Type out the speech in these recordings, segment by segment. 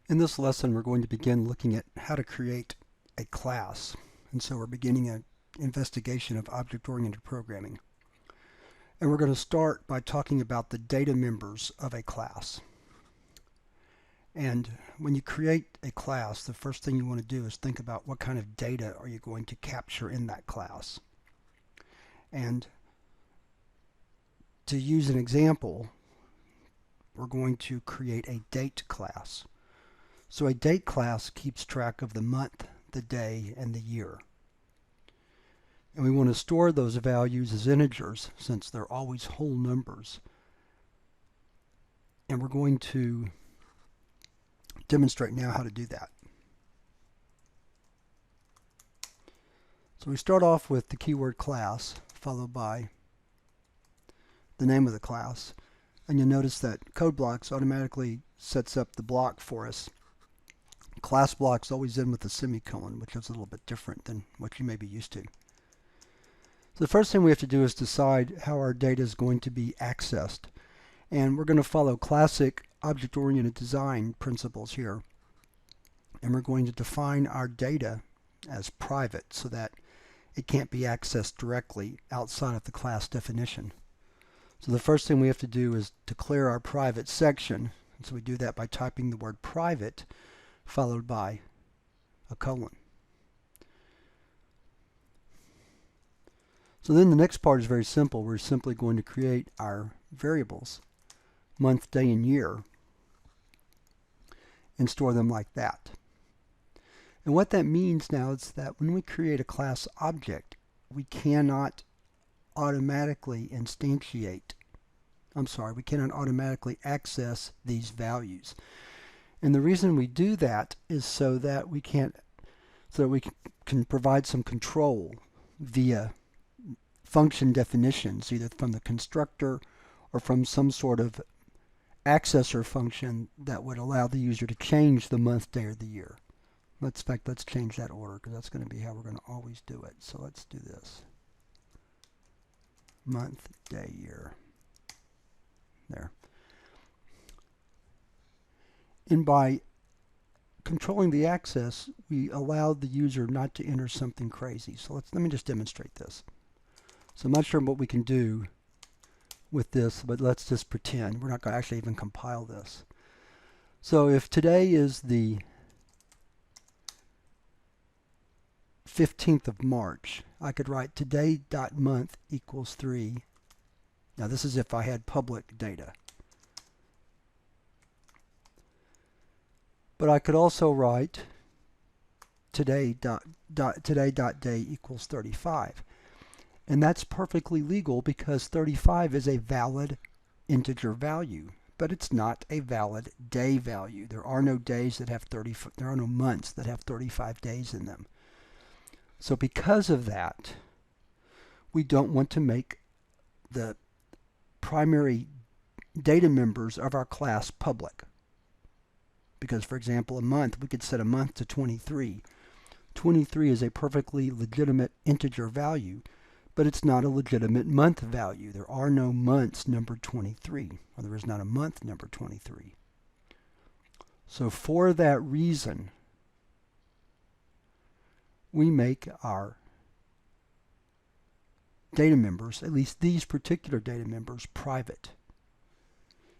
In this lesson, we're going to begin looking at how to create a class. And so we're beginning an investigation of object-oriented programming. And we're going to start by talking about the data members of a class. And when you create a class, the first thing you want to do is think about what kind of data are you going to capture in that class. And to use an example, we're going to create a date class. So a date class keeps track of the month, the day, and the year. And we want to store those values as integers since they're always whole numbers. And we're going to demonstrate now how to do that. So we start off with the keyword class, followed by the name of the class. And you'll notice that code blocks automatically sets up the block for us. Class block's always in with a semicolon, which is a little bit different than what you may be used to. So the first thing we have to do is decide how our data is going to be accessed. And we're going to follow classic object-oriented design principles here. And we're going to define our data as private so that it can't be accessed directly outside of the class definition. So the first thing we have to do is declare our private section. And so we do that by typing the word private followed by a colon. So then the next part is very simple. We're simply going to create our variables, month, day, and year, and store them like that. And what that means now is that when we create a class object, we cannot automatically access these values. And the reason we do that is so that we can provide some control via function definitions, either from the constructor or from some sort of accessor function that would allow the user to change the month, day, or the year. Let's change that order because that's going to be how we're going to always do it. So let's do this. Month, day, year. There. And by controlling the access, we allow the user not to enter something crazy. So let me just demonstrate this. So I'm not sure what we can do with this, but let's just pretend. We're not going to actually even compile this. So if today is the 15th of March, I could write today.month equals 3. Now this is if I had public data. But I could also write today.day equals 35. And that's perfectly legal because 35 is a valid integer value, but it's not a valid day value. There are no days that have there are no months that have 35 days in them. So because of that, we don't want to make the primary data members of our class public. Because, for example, a month, we could set a month to 23. 23 is a perfectly legitimate integer value, but it's not a legitimate month value. There are no months numbered 23, or there is not a month numbered 23. So for that reason, we make our data members, at least these particular data members, private.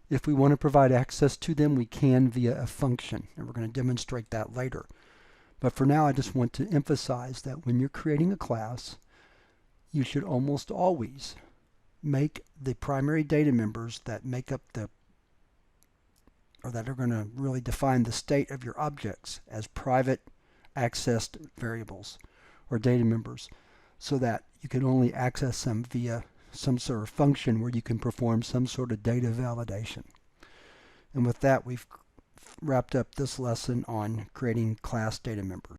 If we want to provide access to them, we can via a function, and we're going to demonstrate that later. But for now, I just want to emphasize that when you're creating a class, you should almost always make the primary data members that make up or that are going to really define the state of your objects as private accessed variables or data members, so that you can only access them via some sort of function where you can perform some sort of data validation. And with that, we've wrapped up this lesson on creating class data members.